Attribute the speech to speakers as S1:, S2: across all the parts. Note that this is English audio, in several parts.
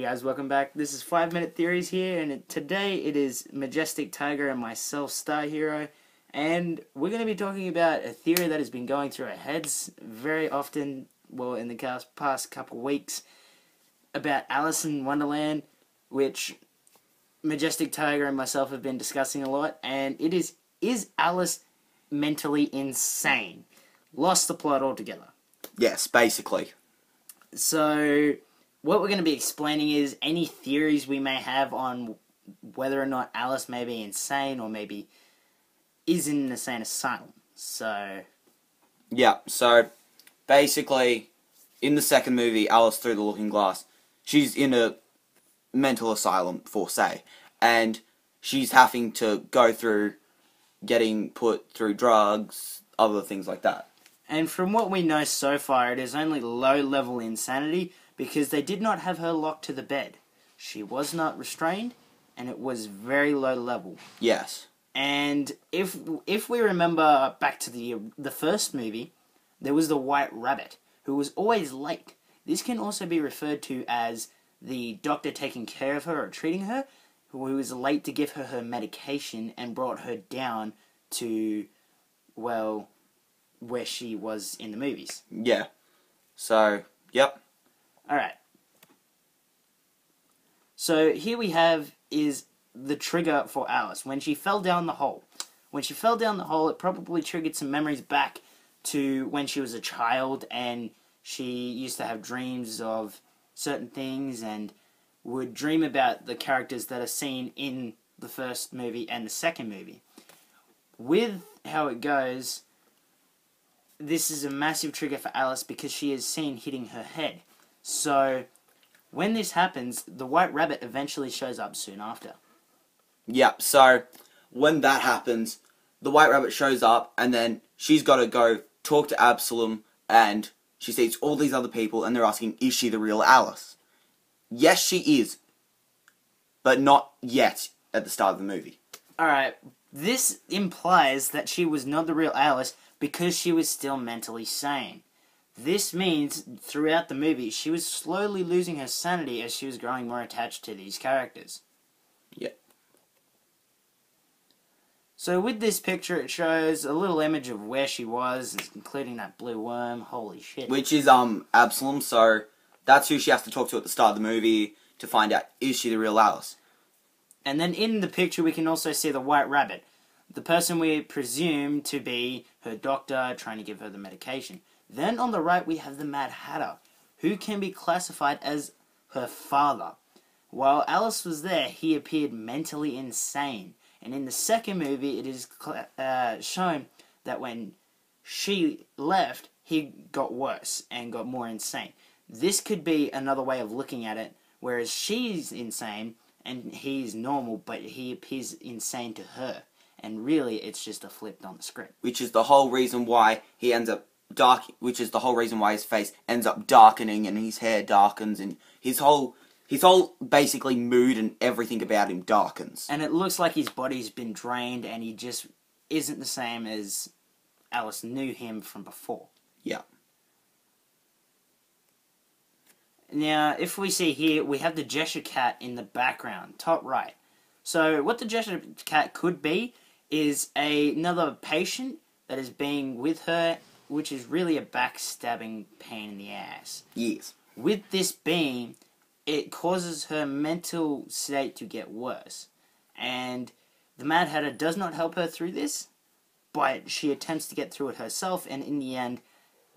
S1: guys, welcome back. This is 5 Minute Theories here, and today it is Majestic Tiger and myself, Star Hero, and we're going to be talking about a theory that has been going through our heads very often, well, in the past couple weeks, about Alice in Wonderland, which Majestic Tiger and myself have been discussing a lot, and it is Alice mentally insane? Lost the plot altogether.
S2: Yes, basically.
S1: So, what we're going to be explaining is any theories we may have on whether or not Alice may be insane or maybe is in an insane asylum. So...
S2: yeah, so basically, in the second movie, Alice Through the Looking Glass, she's in a mental asylum, for say, and she's having to go through getting put through drugs, other things like that.
S1: And from what we know so far, it is only low-level insanity, because they did not have her locked to the bed. She was not restrained, and it was very low level.
S2: Yes.
S1: And if we remember back to the first movie, there was the White Rabbit, who was always late. This can also be referred to as the doctor taking care of her or treating her, who was late to give her medication and brought her down to, well, where she was in the movies.
S2: Yeah. So, yep.
S1: Alright. So here we have is the trigger for Alice. When she fell down the hole. When she fell down the hole, it probably triggered some memories back to when she was a child and she used to have dreams of certain things and would dream about the characters that are seen in the first movie and the second movie. With how it goes, this is a massive trigger for Alice because she is seen hitting her head. So, when this happens, the White Rabbit eventually shows up soon after.
S2: Yep, so when that happens, the White Rabbit shows up, and then she's got to go talk to Absalom, and she sees all these other people, and they're asking, is she the real Alice? Yes, she is, but not yet at the start of the movie.
S1: Alright, this implies that she was not the real Alice because she was still mentally sane. This means, throughout the movie, she was slowly losing her sanity as she was growing more attached to these characters.
S2: Yep.
S1: So with this picture, it shows a little image of where she was, including that blue worm. Holy shit.
S2: Which is, Absalom, so that's who she has to talk to at the start of the movie to find out, is she the real Alice?
S1: And then in the picture, we can also see the White Rabbit. The person we presume to be her doctor, trying to give her the medication. Then on the right we have the Mad Hatter, who can be classified as her father. While Alice was there, he appeared mentally insane. And in the second movie, it is shown that when she left, he got worse and got more insane. This could be another way of looking at it, whereas she's insane and he's normal, but he appears insane to her. And really, it's just a flip on the script.
S2: Which is the whole reason why he ends up which is the whole reason why his face ends up darkening and his hair darkens and his whole basically mood and everything about him darkens.
S1: And it looks like his body's been drained and he just isn't the same as Alice knew him from before.
S2: Yeah.
S1: Now, if we see here, we have the Gesture Cat in the background, top right. So, what the Gesture Cat could be is another patient that is being with her, which is really a backstabbing pain in the ass.
S2: Yes.
S1: With this being, it causes her mental state to get worse. And the Mad Hatter does not help her through this, but she attempts to get through it herself, and in the end,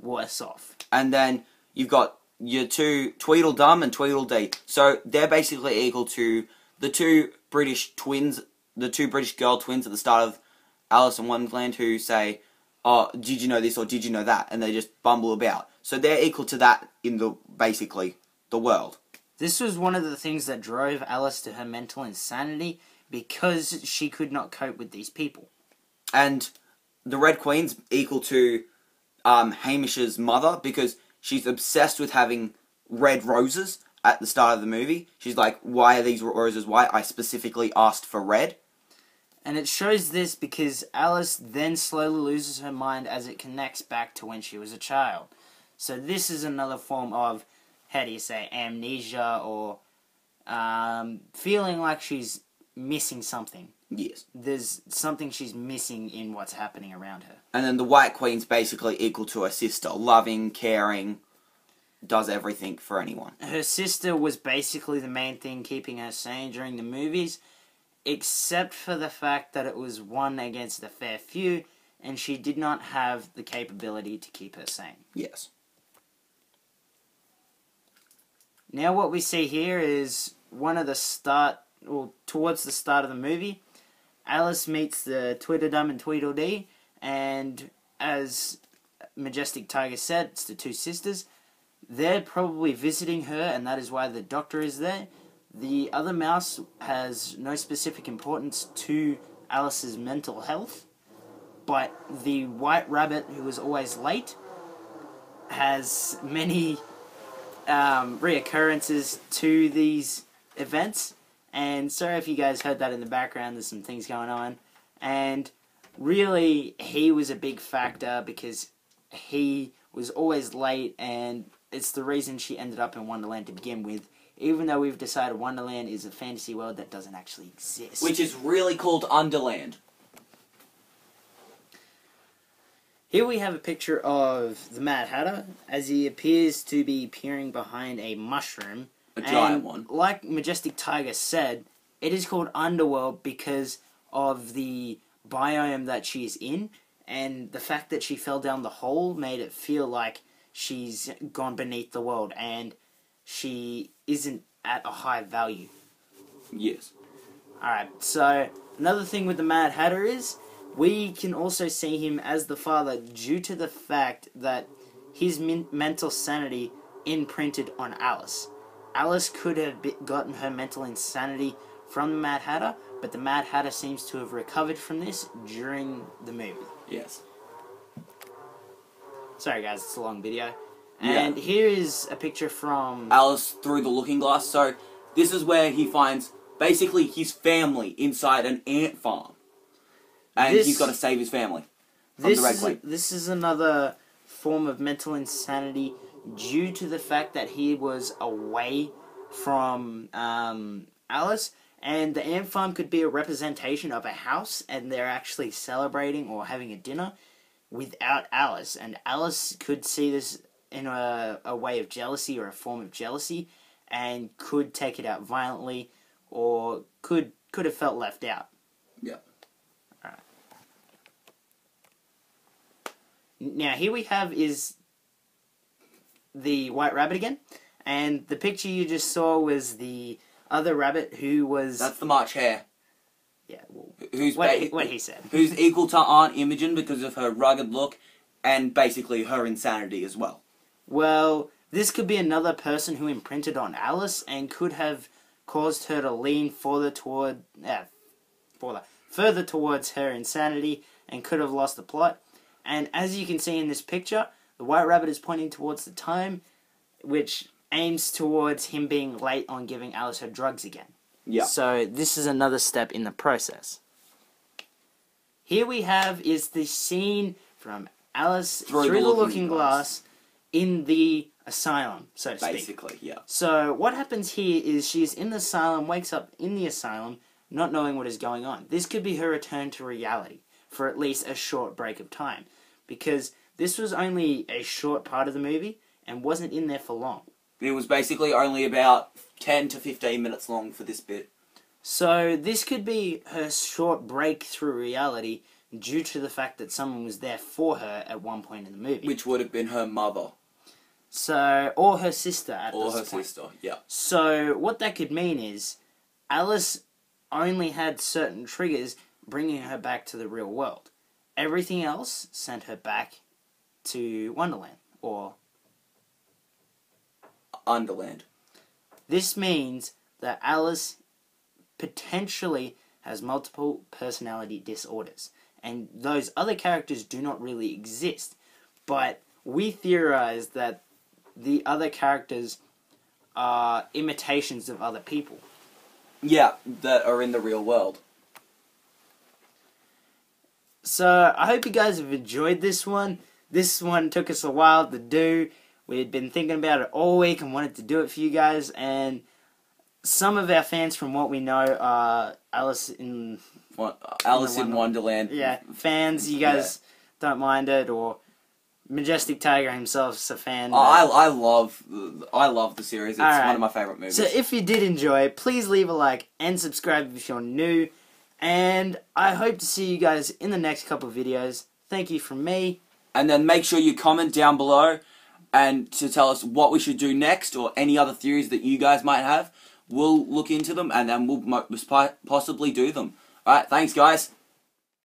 S1: worse off.
S2: And then you've got your two, Tweedledum and Tweedledee. So they're basically equal to the two British twins, the two British girl twins at the start of Alice in Wonderland who say, oh, did you know this or did you know that? And they just bumble about. So they're equal to that in basically the world.
S1: This was one of the things that drove Alice to her mental insanity because she could not cope with these people.
S2: And the Red Queen's equal to Hamish's mother because she's obsessed with having red roses at the start of the movie. She's like, why are these roses white? I specifically asked for red.
S1: And it shows this because Alice then slowly loses her mind as it connects back to when she was a child. So this is another form of, how do you say, amnesia or feeling like she's missing something.
S2: Yes.
S1: There's something she's missing in what's happening around her.
S2: And then the White Queen's basically equal to her sister. Loving, caring, does everything for anyone.
S1: Her sister was basically the main thing keeping her sane during the movies, except for the fact that it was one against a fair few, and she did not have the capability to keep her sane.
S2: Yes.
S1: Now what we see here is towards the start of the movie, Alice meets the Tweedledum and Tweedledee, and as Majestic Tiger said, it's the two sisters. They're probably visiting her, and that is why the doctor is there. The other mouse has no specific importance to Alice's mental health, but the White Rabbit, who was always late, has many reoccurrences to these events. And sorry if you guys heard that in the background, there's some things going on. And really, he was a big factor because he was always late, and it's the reason she ended up in Wonderland to begin with, even though we've decided Wonderland is a fantasy world that doesn't actually exist.
S2: Which is really called Underland.
S1: Here we have a picture of the Mad Hatter, as he appears to be peering behind a mushroom.
S2: A giant one.
S1: Like Majestic Tiger said, it is called Underworld because of the biome that she's in, and the fact that she fell down the hole made it feel like she's gone beneath the world, and she isn't at a high value.
S2: Yes.
S1: Alright, so another thing with the Mad Hatter is, we can also see him as the father due to the fact that his mental sanity imprinted on Alice. Alice could have gotten her mental insanity from the Mad Hatter, but the Mad Hatter seems to have recovered from this during the movie.
S2: Yes.
S1: Sorry guys, it's a long video. And here is a picture from
S2: Alice through the looking glass. So this is where he finds basically his family inside an ant farm. And he's got to save his family from the Red Queen.
S1: This is another form of mental insanity due to the fact that he was away from Alice, and the ant farm could be a representation of a house, and they're actually celebrating or having a dinner without Alice, and Alice could see this in a way of jealousy or a form of jealousy, and could take it out violently, or could have felt left out.
S2: Yeah.
S1: Alright. Now here we have is the White Rabbit again, and the picture you just saw was the other rabbit who was...
S2: That's the March Hare.
S1: Yeah, well,
S2: Who's
S1: what he said.
S2: Who's equal to Aunt Imogen because of her rugged look and basically her insanity as well.
S1: Well, this could be another person who imprinted on Alice and could have caused her to lean further towards her insanity and could have lost the plot. And as you can see in this picture, the White Rabbit is pointing towards the time, which aims towards him being late on giving Alice her drugs again.
S2: Yeah.
S1: So this is another step in the process. Here we have is the scene from Alice through the looking glass in the asylum, so to speak.
S2: Basically, yeah.
S1: So what happens here is she's in the asylum, wakes up in the asylum, not knowing what is going on. This could be her return to reality for at least a short break of time, because this was only a short part of the movie and wasn't in there for long.
S2: It was basically only about 10 to 15 minutes long for this bit.
S1: So this could be her short break through reality due to the fact that someone was there for her at one point in the movie.
S2: Which would have been her mother.
S1: So, or her sister at this point.
S2: Or her sister, yeah.
S1: So what that could mean is Alice only had certain triggers bringing her back to the real world. Everything else sent her back to Wonderland, or
S2: Underland.
S1: This means that Alice potentially has multiple personality disorders, and those other characters do not really exist. But we theorize that the other characters are imitations of other people.
S2: Yeah, that are in the real world.
S1: So, I hope you guys have enjoyed this one. This one took us a while to do. We had been thinking about it all week and wanted to do it for you guys, and some of our fans, from what we know, are Alice in
S2: Wonderland.
S1: Yeah, fans. You guys don't mind it, or Majestic Tiger himself's a fan.
S2: I love the series. It's one of my favorite movies.
S1: So if you did enjoy, please leave a like and subscribe if you're new. And I hope to see you guys in the next couple of videos. Thank you from me.
S2: And then make sure you comment down below and to tell us what we should do next or any other theories that you guys might have. We'll look into them and then we'll possibly do them. Alright, thanks guys.